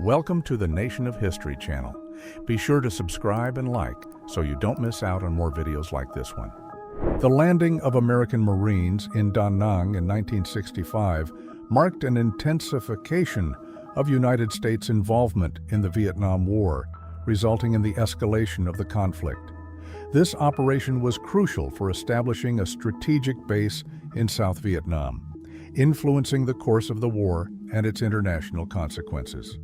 Welcome to the Nation of History channel. Be sure to subscribe and like so you don't miss out on more videos like this one. The landing of American Marines in Da Nang in 1965 marked an intensification of United States involvement in the Vietnam War, resulting in the escalation of the conflict. This operation was crucial for establishing a strategic base in South Vietnam, influencing the course of the war and its international consequences.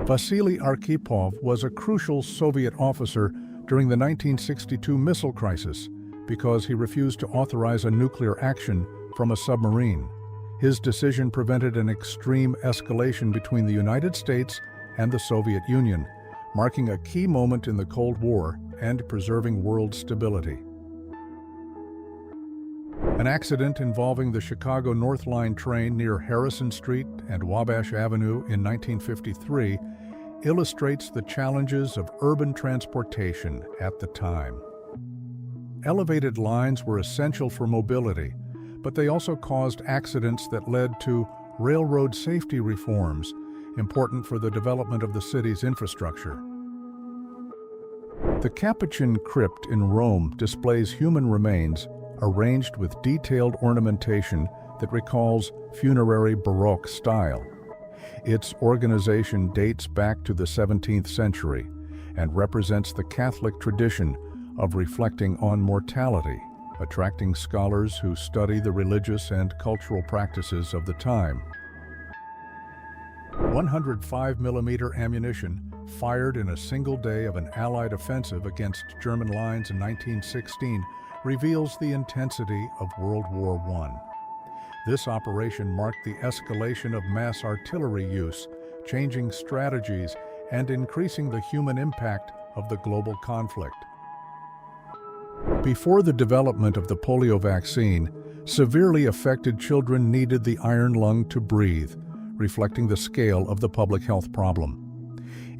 Vasily Arkhipov was a crucial Soviet officer during the 1962 missile crisis because he refused to authorize a nuclear action from a submarine. His decision prevented an extreme escalation between the United States and the Soviet Union, marking a key moment in the Cold War and preserving world stability. An accident involving the Chicago North Line train near Harrison Street and Wabash Avenue in 1953 illustrates the challenges of urban transportation at the time. Elevated lines were essential for mobility, but they also caused accidents that led to railroad safety reforms, important for the development of the city's infrastructure. The Capuchin crypt in Rome displays human remains arranged with detailed ornamentation that recalls funerary Baroque style. Its organization dates back to the 17th century and represents the Catholic tradition of reflecting on mortality, attracting scholars who study the religious and cultural practices of the time. 105mm ammunition fired in a single day of an Allied offensive against German lines in 1916 reveals the intensity of World War I. This operation marked the escalation of mass artillery use, changing strategies and increasing the human impact of the global conflict. Before the development of the polio vaccine, severely affected children needed the iron lung to breathe, reflecting the scale of the public health problem.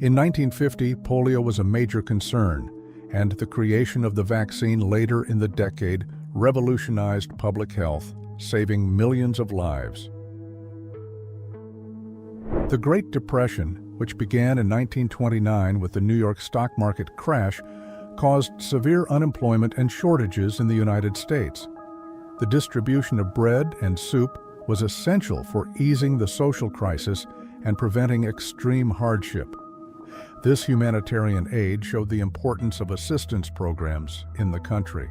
In 1950, polio was a major concern, and the creation of the vaccine later in the decade revolutionized public health, saving millions of lives. The Great Depression, which began in 1929 with the New York stock market crash, caused severe unemployment and shortages in the United States. The distribution of bread and soup was essential for easing the social crisis and preventing extreme hardship. This humanitarian aid showed the importance of assistance programs in the country.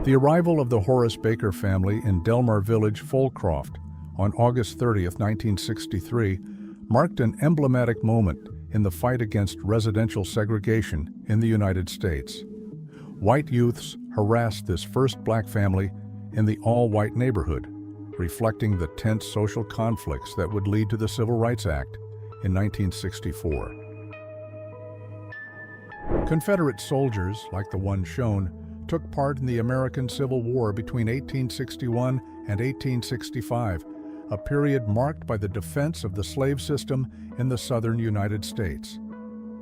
The arrival of the Horace Baker family in Delmar Village, Folcroft, on August 30, 1963, marked an emblematic moment in the fight against residential segregation in the United States. White youths harassed this first black family in the all-white neighborhood, reflecting the tense social conflicts that would lead to the Civil Rights Act in 1964. Confederate soldiers, like the one shown, took part in the American Civil War between 1861 and 1865, a period marked by the defense of the slave system in the southern United States.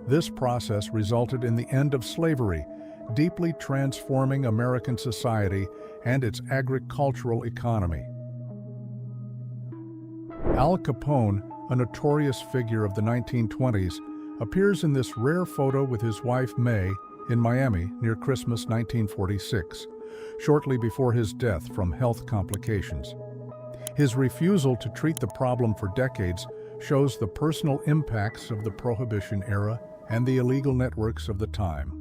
This process resulted in the end of slavery, deeply transforming American society and its agricultural economy. Al Capone, a notorious figure of the 1920s, appears in this rare photo with his wife May in Miami near Christmas 1946, shortly before his death from health complications. His refusal to treat the problem for decades shows the personal impacts of the Prohibition era and the illegal networks of the time.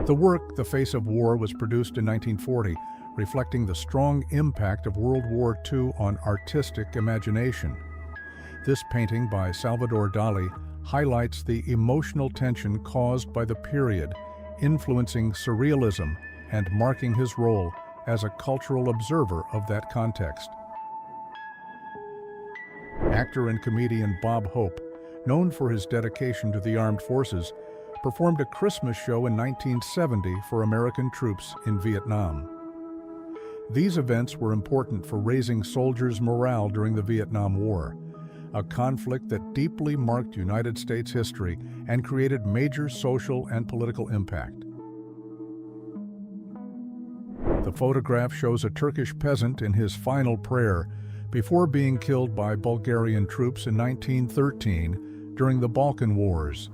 The work, The Face of War, was produced in 1940, reflecting the strong impact of World War II on artistic imagination. This painting by Salvador Dali highlights the emotional tension caused by the period, influencing surrealism and marking his role as a cultural observer of that context. Actor and comedian Bob Hope, known for his dedication to the armed forces, performed a Christmas show in 1970 for American troops in Vietnam. These events were important for raising soldiers' morale during the Vietnam War, a conflict that deeply marked United States history and created major social and political impact. The photograph shows a Turkish peasant in his final prayer before being killed by Bulgarian troops in 1913 during the Balkan Wars.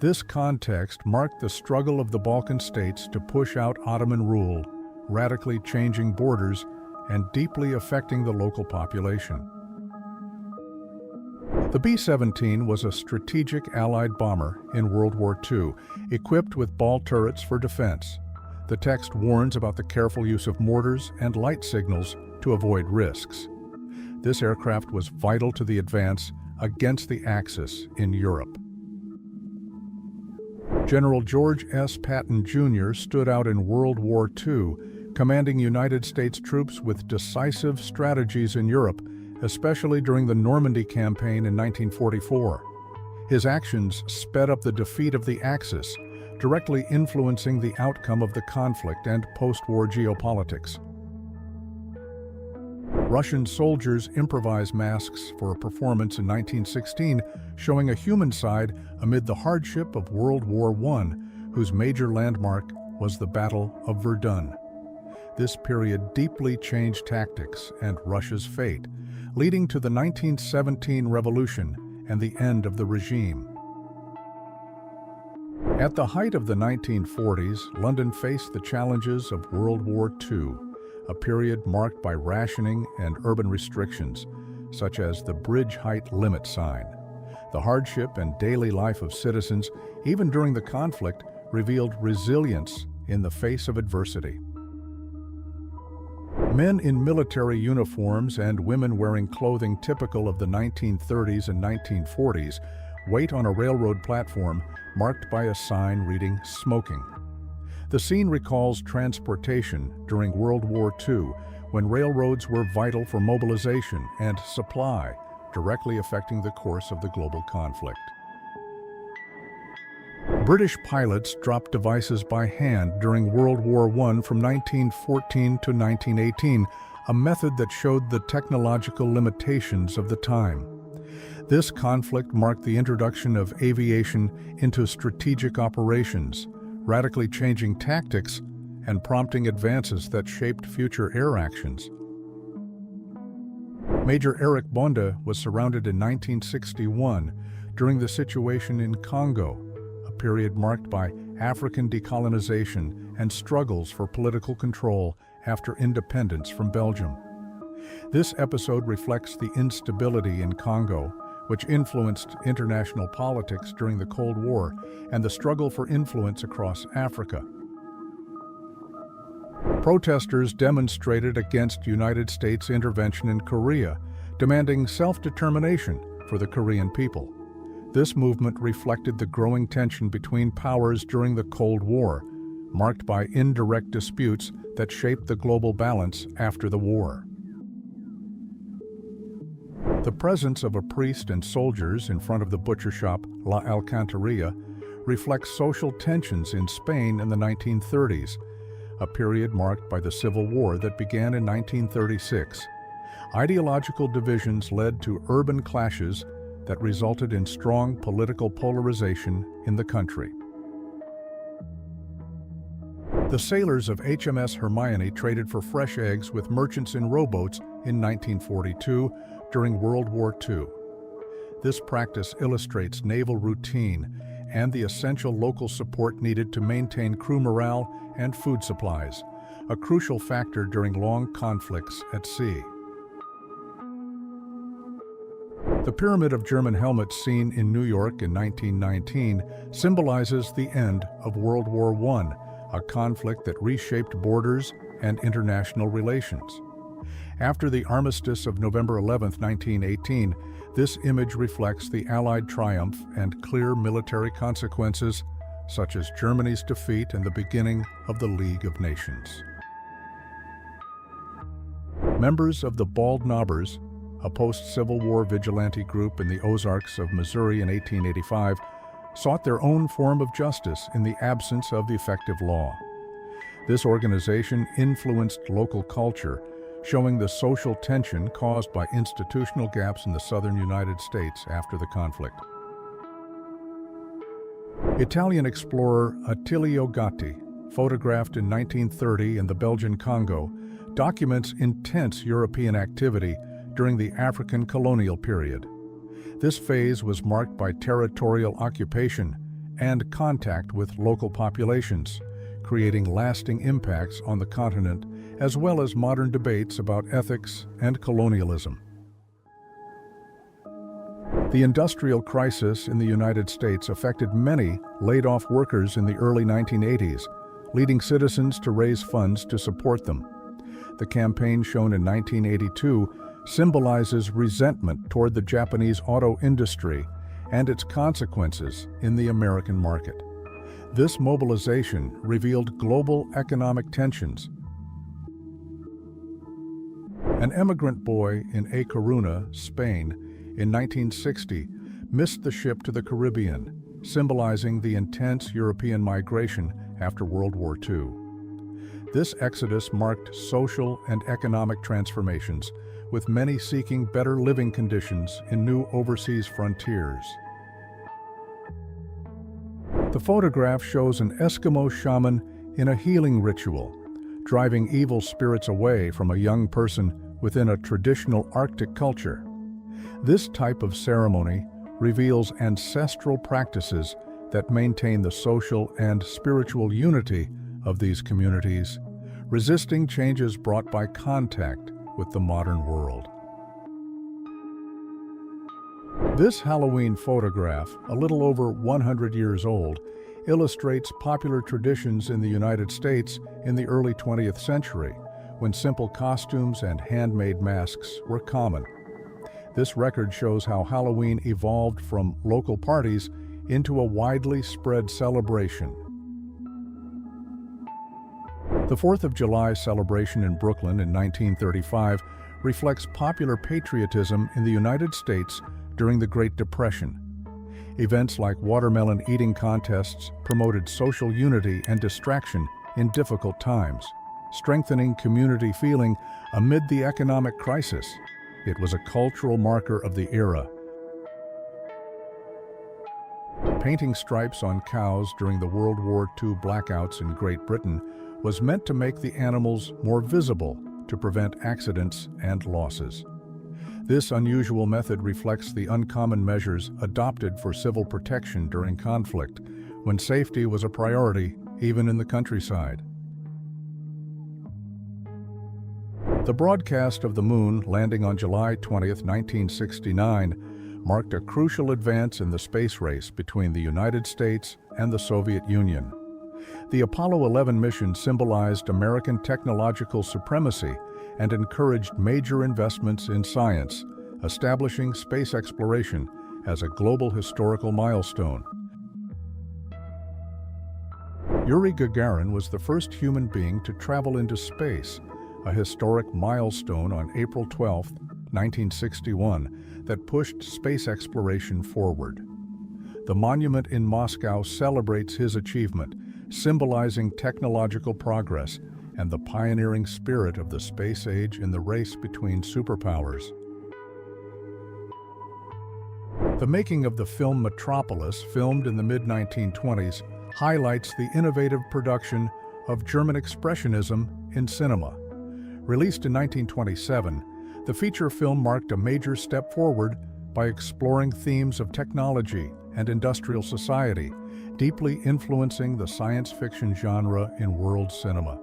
This context marked the struggle of the Balkan states to push out Ottoman rule, radically changing borders and deeply affecting the local population. The B-17 was a strategic Allied bomber in World War II, equipped with ball turrets for defense. The text warns about the careful use of mortars and light signals to avoid risks. This aircraft was vital to the advance against the Axis in Europe. General George S. Patton Jr. stood out in World War II, commanding United States troops with decisive strategies in Europe, especially during the Normandy campaign in 1944. His actions sped up the defeat of the Axis, directly influencing the outcome of the conflict and post-war geopolitics. Russian soldiers improvised masks for a performance in 1916, showing a human side amid the hardship of World War I, whose major landmark was the Battle of Verdun. This period deeply changed tactics and Russia's fate, leading to the 1917 revolution and the end of the regime. At the height of the 1940s, London faced the challenges of World War II, a period marked by rationing and urban restrictions, such as the bridge height limit sign. The hardship and daily life of citizens, even during the conflict, revealed resilience in the face of adversity. Men in military uniforms and women wearing clothing typical of the 1930s and 1940s wait on a railroad platform marked by a sign reading "Smoking." The scene recalls transportation during World War II, when railroads were vital for mobilization and supply, directly affecting the course of the global conflict. British pilots dropped devices by hand during World War I from 1914 to 1918, a method that showed the technological limitations of the time. This conflict marked the introduction of aviation into strategic operations, radically changing tactics and prompting advances that shaped future air actions. Major Eric Bonda was surrounded in 1961 during the situation in Congo, a period marked by African decolonization and struggles for political control after independence from Belgium. This episode reflects the instability in Congo, which influenced international politics during the Cold War and the struggle for influence across Africa. Protesters demonstrated against United States intervention in Korea, demanding self-determination for the Korean people. This movement reflected the growing tension between powers during the Cold War, marked by indirect disputes that shaped the global balance after the war. The presence of a priest and soldiers in front of the butcher shop La Alcantarilla reflects social tensions in Spain in the 1930s, a period marked by the Civil War that began in 1936. Ideological divisions led to urban clashes that resulted in strong political polarization in the country. The sailors of HMS Hermione traded for fresh eggs with merchants in rowboats in 1942 during World War II. This practice illustrates naval routine and the essential local support needed to maintain crew morale and food supplies, a crucial factor during long conflicts at sea. The pyramid of German helmets seen in New York in 1919 symbolizes the end of World War I, a conflict that reshaped borders and international relations. After the armistice of November 11, 1918, this image reflects the Allied triumph and clear military consequences, such as Germany's defeat and the beginning of the League of Nations. Members of the Bald Knobbers, a post-Civil War vigilante group in the Ozarks of Missouri in 1885, sought their own form of justice in the absence of effective law. This organization influenced local culture, showing the social tension caused by institutional gaps in the southern United States after the conflict. Italian explorer Attilio Gatti photographed in 1930 in the Belgian Congo, documents intense European activity during the African colonial period. This phase was marked by territorial occupation and contact with local populations, creating lasting impacts on the continent, as well as modern debates about ethics and colonialism. The industrial crisis in the United States affected many laid-off workers in the early 1980s, leading citizens to raise funds to support them. The campaign shown in 1982 symbolizes resentment toward the Japanese auto industry and its consequences in the American market. This mobilization revealed global economic tensions. An emigrant boy in A Coruña, Spain, in 1960 missed the ship to the Caribbean, symbolizing the intense European migration after World War II. This exodus marked social and economic transformations, with many seeking better living conditions in new overseas frontiers. The photograph shows an Eskimo shaman in a healing ritual, driving evil spirits away from a young person within a traditional Arctic culture. This type of ceremony reveals ancestral practices that maintain the social and spiritual unity of these communities, resisting changes brought by contact with the modern world. This Halloween photograph, a little over 100 years old, illustrates popular traditions in the United States in the early 20th century, when simple costumes and handmade masks were common. This record shows how Halloween evolved from local parties into a widely spread celebration. The 4th of July celebration in Brooklyn in 1935 reflects popular patriotism in the United States during the Great Depression. Events like watermelon eating contests promoted social unity and distraction in difficult times, strengthening community feeling amid the economic crisis. It was a cultural marker of the era. Painting stripes on cows during the World War II blackouts in Great Britain was meant to make the animals more visible to prevent accidents and losses. This unusual method reflects the uncommon measures adopted for civil protection during conflict, when safety was a priority even in the countryside. The broadcast of the moon landing on July 20, 1969, marked a crucial advance in the space race between the United States and the Soviet Union. The Apollo 11 mission symbolized American technological supremacy and encouraged major investments in science, establishing space exploration as a global historical milestone. Yuri Gagarin was the first human being to travel into space, a historic milestone on April 12, 1961, that pushed space exploration forward. The monument in Moscow celebrates his achievement, symbolizing technological progress and the pioneering spirit of the space age in the race between superpowers. The making of the film Metropolis, filmed in the mid-1920s, highlights the innovative production of German Expressionism in cinema. Released in 1927, the feature film marked a major step forward by exploring themes of technology and industrial society, deeply influencing the science fiction genre in world cinema.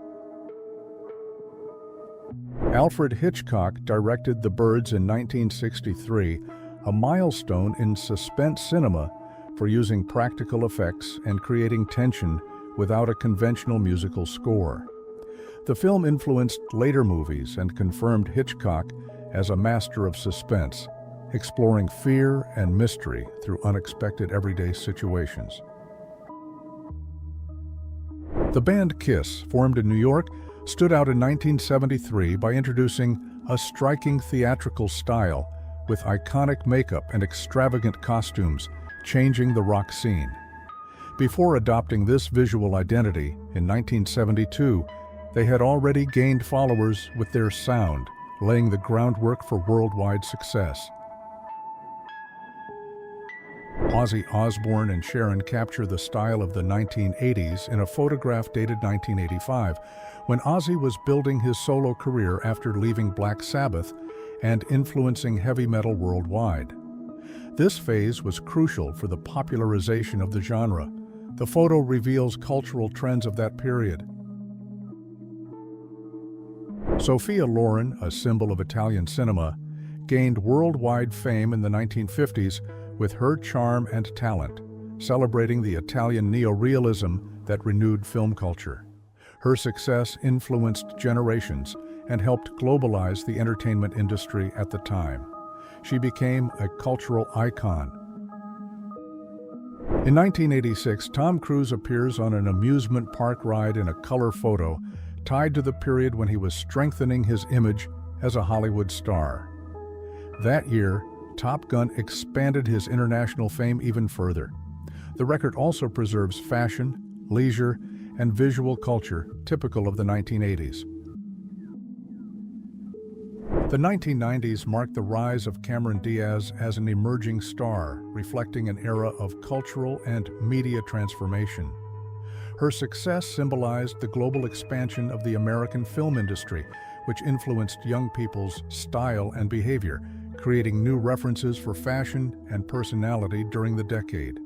Alfred Hitchcock directed The Birds in 1963, a milestone in suspense cinema for using practical effects and creating tension without a conventional musical score. The film influenced later movies and confirmed Hitchcock as a master of suspense, exploring fear and mystery through unexpected everyday situations. The band Kiss, formed in New York, stood out in 1973 by introducing a striking theatrical style with iconic makeup and extravagant costumes, changing the rock scene. Before adopting this visual identity in 1972, they had already gained followers with their sound, laying the groundwork for worldwide success. Ozzy Osbourne and Sharon capture the style of the 1980s in a photograph dated 1985, when Ozzy was building his solo career after leaving Black Sabbath and influencing heavy metal worldwide. This phase was crucial for the popularization of the genre. The photo reveals cultural trends of that period. Sophia Loren, a symbol of Italian cinema, gained worldwide fame in the 1950s with her charm and talent, celebrating the Italian neorealism that renewed film culture. Her success influenced generations and helped globalize the entertainment industry at the time. She became a cultural icon. In 1986, Tom Cruise appears on an amusement park ride in a color photo tied to the period when he was strengthening his image as a Hollywood star. That year, Top Gun expanded his international fame even further. The record also preserves fashion, leisure, and visual culture typical of the 1980s. The 1990s marked the rise of Cameron Diaz as an emerging star, reflecting an era of cultural and media transformation. Her success symbolized the global expansion of the American film industry, which influenced young people's style and behavior, creating new references for fashion and personality during the decade.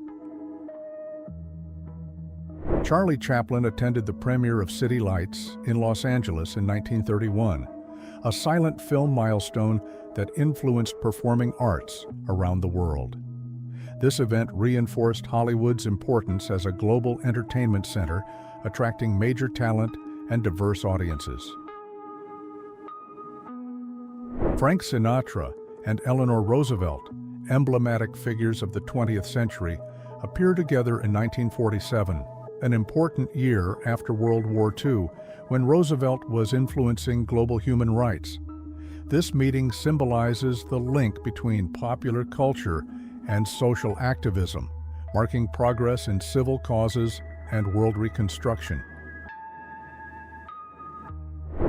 Charlie Chaplin attended the premiere of City Lights in Los Angeles in 1931, a silent film milestone that influenced performing arts around the world. This event reinforced Hollywood's importance as a global entertainment center, attracting major talent and diverse audiences. Frank Sinatra and Eleanor Roosevelt, emblematic figures of the 20th century, appear together in 1947, an important year after World War II, when Roosevelt was influencing global human rights. This meeting symbolizes the link between popular culture and social activism, marking progress in civil causes and world reconstruction.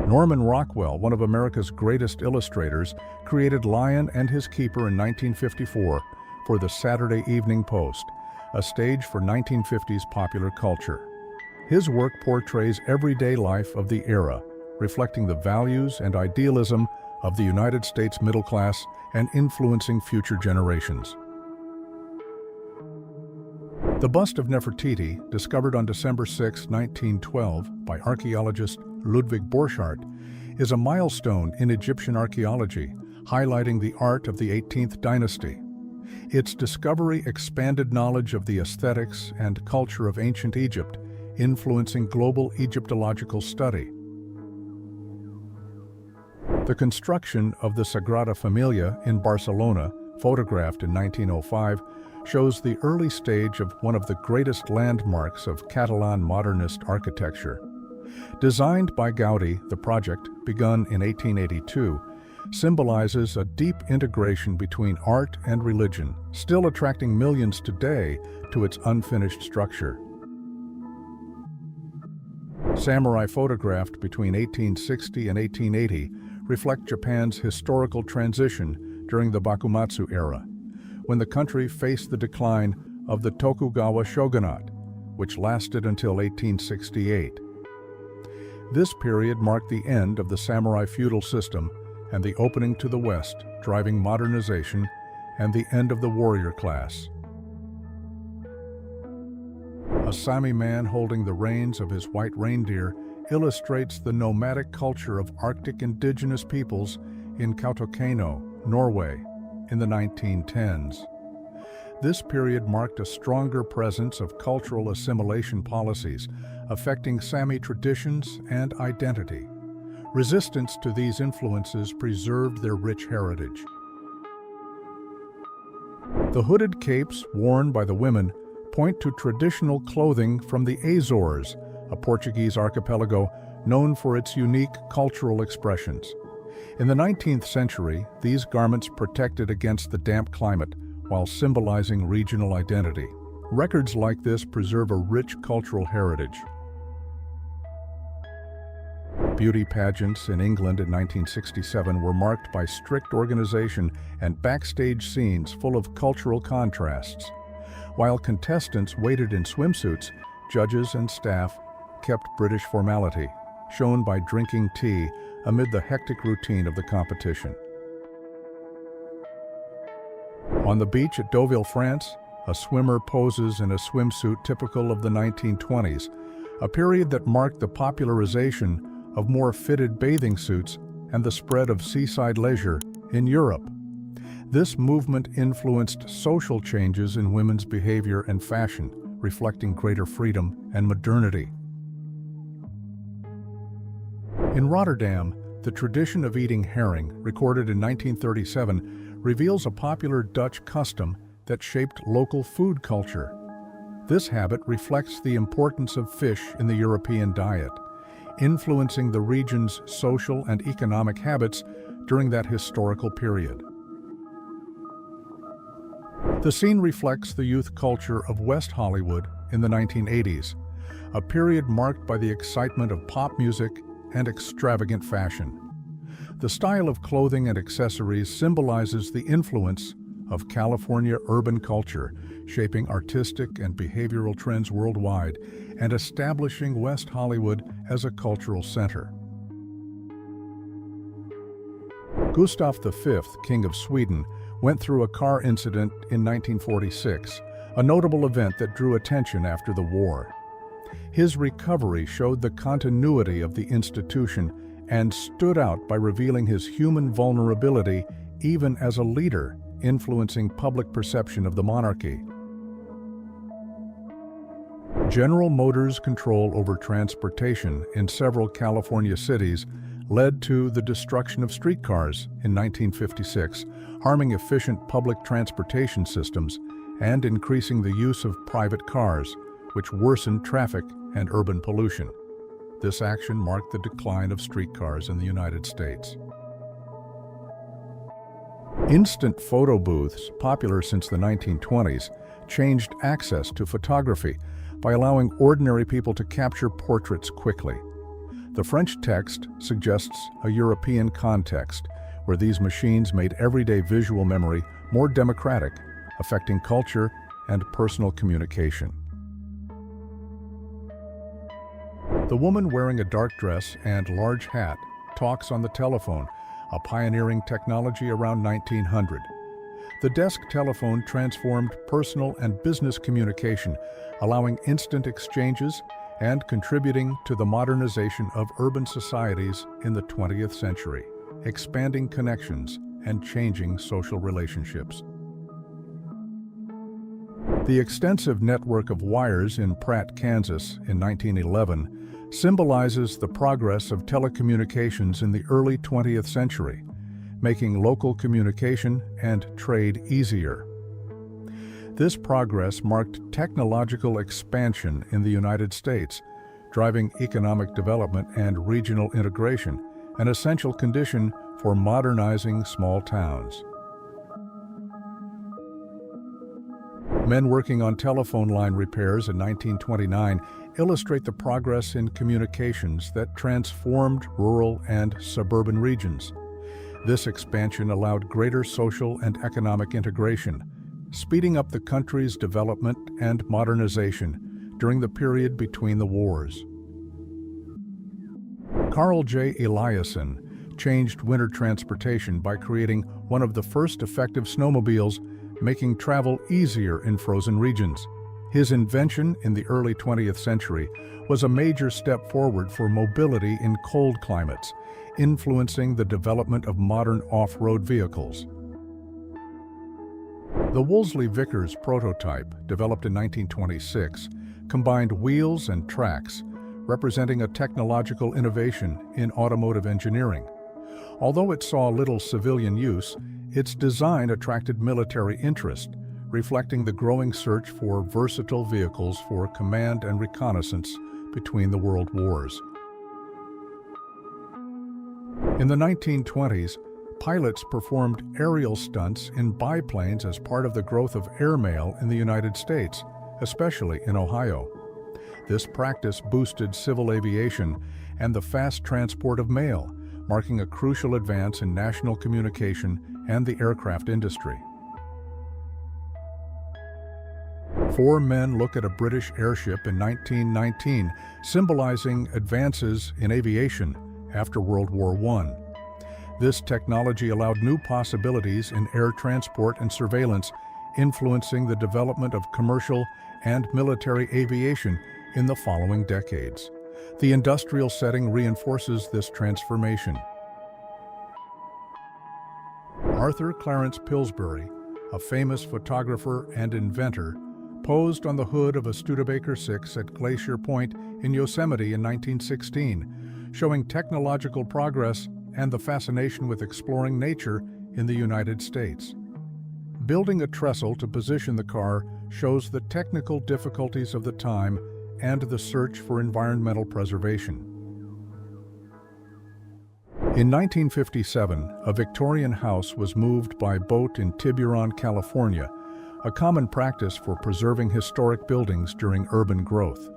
Norman Rockwell, one of America's greatest illustrators, created Lion and His Keeper in 1954 for the Saturday Evening Post, a stage for 1950s popular culture. His work portrays everyday life of the era, reflecting the values and idealism of the United States middle class and influencing future generations. The bust of Nefertiti, discovered on December 6, 1912, by archaeologist Ludwig Borchardt, is a milestone in Egyptian archaeology, highlighting the art of the 18th dynasty. Its discovery expanded knowledge of the aesthetics and culture of ancient Egypt, influencing global Egyptological study. The construction of the Sagrada Familia in Barcelona, photographed in 1905, shows the early stage of one of the greatest landmarks of Catalan modernist architecture. Designed by Gaudi, the project, begun in 1882, symbolizes a deep integration between art and religion, still attracting millions today to its unfinished structure. Samurai photographed between 1860 and 1880 reflect Japan's historical transition during the Bakumatsu era, when the country faced the decline of the Tokugawa shogunate, which lasted until 1868. This period marked the end of the samurai feudal system and the opening to the West, driving modernization and the end of the warrior class. A Sami man holding the reins of his white reindeer illustrates the nomadic culture of Arctic indigenous peoples in Kautokeino, Norway, in the 1910s. This period marked a stronger presence of cultural assimilation policies, affecting Sami traditions and identity. Resistance to these influences preserved their rich heritage. The hooded capes worn by the women point to traditional clothing from the Azores, a Portuguese archipelago known for its unique cultural expressions. In the 19th century, these garments protected against the damp climate while symbolizing regional identity. Records like this preserve a rich cultural heritage. Beauty pageants in England in 1967 were marked by strict organization and backstage scenes full of cultural contrasts. While contestants waited in swimsuits, judges and staff kept British formality, shown by drinking tea amid the hectic routine of the competition. On the beach at Deauville, France, a swimmer poses in a swimsuit typical of the 1920s, a period that marked the popularization of more fitted bathing suits and the spread of seaside leisure in Europe. This movement influenced social changes in women's behavior and fashion, reflecting greater freedom and modernity. In Rotterdam, the tradition of eating herring, recorded in 1937, reveals a popular Dutch custom that shaped local food culture. This habit reflects the importance of fish in the European diet, influencing the region's social and economic habits during that historical period. The scene reflects the youth culture of West Hollywood in the 1980s, a period marked by the excitement of pop music and extravagant fashion. The style of clothing and accessories symbolizes the influence of California urban culture, shaping artistic and behavioral trends worldwide and establishing West Hollywood as a cultural center. Gustav V, King of Sweden, went through a car incident in 1946, a notable event that drew attention after the war. His recovery showed the continuity of the institution and stood out by revealing his human vulnerability even as a leader, influencing public perception of the monarchy. General Motors' control over transportation in several California cities led to the destruction of streetcars in 1956, harming efficient public transportation systems and increasing the use of private cars, which worsened traffic and urban pollution. This action marked the decline of streetcars in the United States. Instant photo booths, popular since the 1920s, changed access to photography by allowing ordinary people to capture portraits quickly. The French text suggests a European context, where these machines made everyday visual memory more democratic, affecting culture and personal communication. The woman wearing a dark dress and large hat talks on the telephone, a pioneering technology around 1900. The desk telephone transformed personal and business communication, allowing instant exchanges and contributing to the modernization of urban societies in the 20th century, expanding connections and changing social relationships. The extensive network of wires in Pratt, Kansas in 1911 symbolizes the progress of telecommunications in the early 20th century, making local communication and trade easier. This progress marked technological expansion in the United States, driving economic development and regional integration, an essential condition for modernizing small towns. Men working on telephone line repairs in 1929 illustrate the progress in communications that transformed rural and suburban regions. This expansion allowed greater social and economic integration, speeding up the country's development and modernization during the period between the wars. Carl J. Eliasson changed winter transportation by creating one of the first effective snowmobiles, making travel easier in frozen regions. His invention in the early 20th century was a major step forward for mobility in cold climates, influencing the development of modern off-road vehicles. The Wolseley-Vickers prototype, developed in 1926, combined wheels and tracks, representing a technological innovation in automotive engineering. Although it saw little civilian use, its design attracted military interest, reflecting the growing search for versatile vehicles for command and reconnaissance between the world wars. In the 1920s, pilots performed aerial stunts in biplanes as part of the growth of airmail in the United States, especially in Ohio. This practice boosted civil aviation and the fast transport of mail, marking a crucial advance in national communication and the aircraft industry. Four men look at a British airship in 1919, symbolizing advances in aviation after World War I. This technology allowed new possibilities in air transport and surveillance, influencing the development of commercial and military aviation in the following decades. The industrial setting reinforces this transformation. Arthur Clarence Pillsbury, a famous photographer and inventor, posed on the hood of a Studebaker 6 at Glacier Point in Yosemite in 1916, showing technological progress and the fascination with exploring nature in the United States. Building a trestle to position the car shows the technical difficulties of the time and the search for environmental preservation. In 1957, a Victorian house was moved by boat in Tiburon, California, a common practice for preserving historic buildings during urban growth.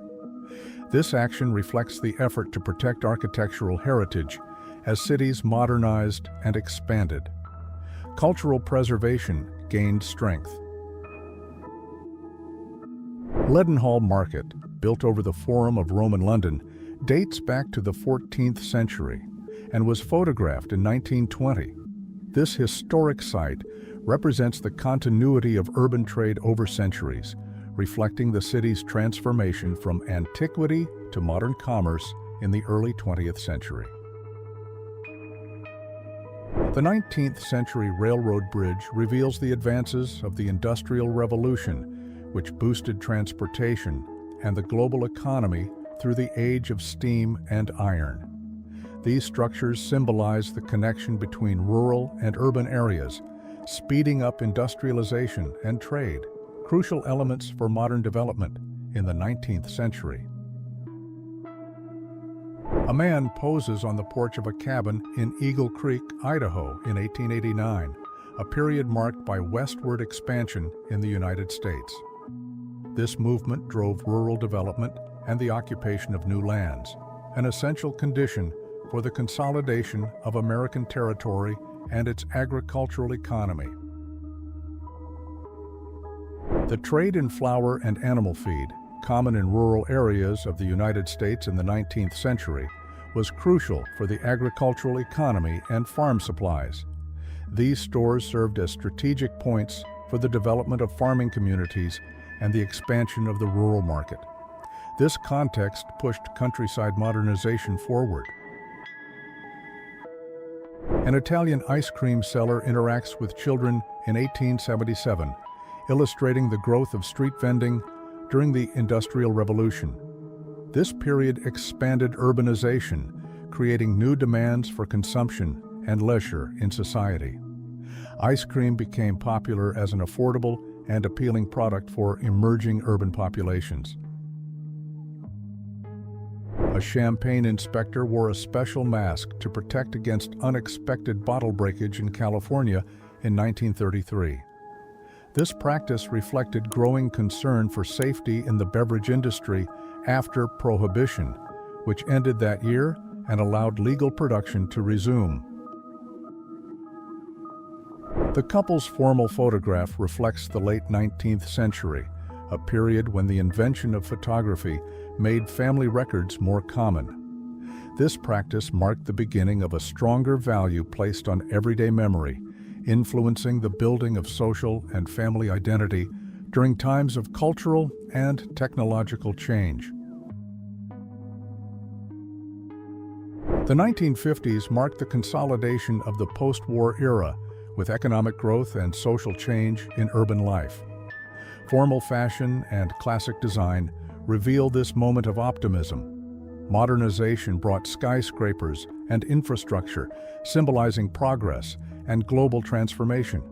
This action reflects the effort to protect architectural heritage as cities modernized and expanded. Cultural preservation gained strength. Leadenhall Market, built over the Forum of Roman London, dates back to the 14th century and was photographed in 1920. This historic site represents the continuity of urban trade over centuries, reflecting the city's transformation from antiquity to modern commerce in the early 20th century. The 19th century railroad bridge reveals the advances of the Industrial Revolution, which boosted transportation and the global economy through the age of steam and iron. These structures symbolize the connection between rural and urban areas, speeding up industrialization and trade, crucial elements for modern development in the 19th century. A man poses on the porch of a cabin in Eagle Creek, Idaho in 1889, a period marked by westward expansion in the United States. This movement drove rural development and the occupation of new lands, an essential condition for the consolidation of American territory and its agricultural economy. The trade in flour and animal feed, common in rural areas of the United States in the 19th century, was crucial for the agricultural economy and farm supplies. These stores served as strategic points for the development of farming communities and the expansion of the rural market. This context pushed countryside modernization forward. An Italian ice cream seller interacts with children in 1877, illustrating the growth of street vending during the Industrial Revolution. This period expanded urbanization, creating new demands for consumption and leisure in society. Ice cream became popular as an affordable and appealing product for emerging urban populations. A champagne inspector wore a special mask to protect against unexpected bottle breakage in California in 1933. This practice reflected growing concern for safety in the beverage industry after Prohibition, which ended that year and allowed legal production to resume. The couple's formal photograph reflects the late 19th century, a period when the invention of photography made family records more common. This practice marked the beginning of a stronger value placed on everyday memory, influencing the building of social and family identity during times of cultural and technological change. The 1950s marked the consolidation of the post-war era, with economic growth and social change in urban life. Formal fashion and classic design reveal this moment of optimism. Modernization brought skyscrapers and infrastructure, symbolizing progress and global transformation.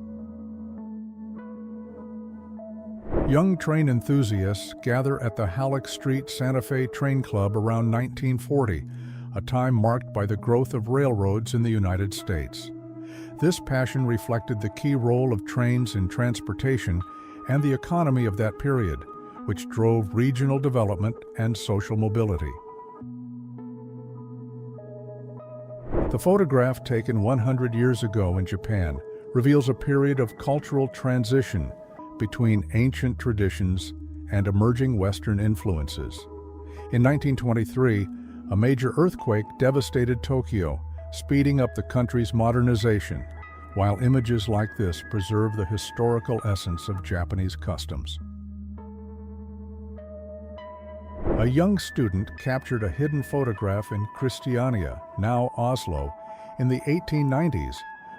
Young train enthusiasts gather at the Halleck Street Santa Fe Train Club around 1940, a time marked by the growth of railroads in the United States. This passion reflected the key role of trains in transportation and the economy of that period, which drove regional development and social mobility. The photograph taken 100 years ago in Japan reveals a period of cultural transition between ancient traditions and emerging Western influences. In 1923, a major earthquake devastated Tokyo, speeding up the country's modernization, while images like this preserve the historical essence of Japanese customs. A young student captured a hidden photograph in Christiania, now Oslo, in the 1890s,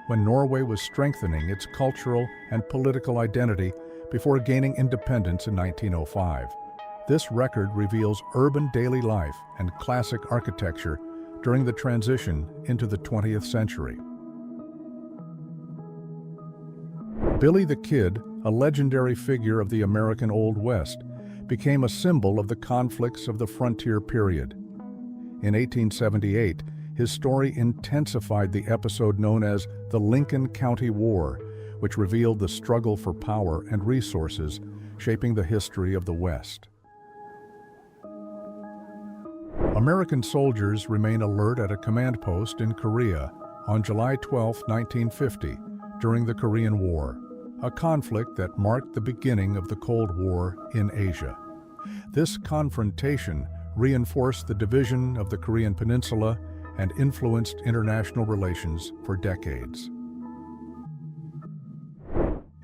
when Norway was strengthening its cultural and political identity before gaining independence in 1905. This record reveals urban daily life and classic architecture during the transition into the 20th century. Billy the Kid, a legendary figure of the American Old West, became a symbol of the conflicts of the frontier period. In 1878, his story intensified the episode known as the Lincoln County War, which revealed the struggle for power and resources shaping the history of the West. American soldiers remain alert at a command post in Korea on July 12, 1950, during the Korean War, a conflict that marked the beginning of the Cold War in Asia. This confrontation reinforced the division of the Korean Peninsula and influenced international relations for decades.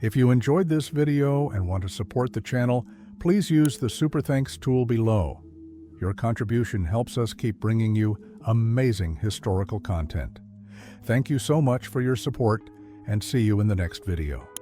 If you enjoyed this video and want to support the channel, please use the Super Thanks tool below. Your contribution helps us keep bringing you amazing historical content. Thank you so much for your support, and see you in the next video.